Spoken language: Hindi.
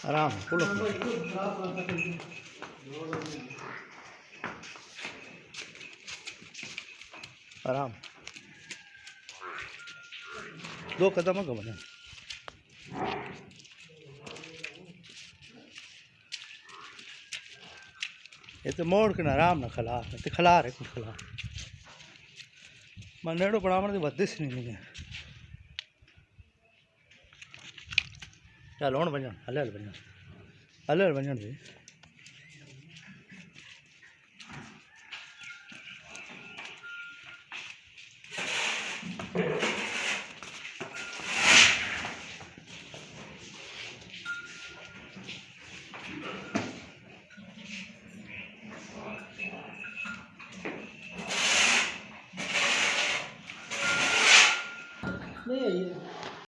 आराम खुलो आराम 2 कदम है बने ये तो मोड़ के ना आराम ना खलार ते खलार है कुछ खलार मैं नेड़ो बनावन की बदिश नहीं है चल हूँ बजन हले हल बजन दे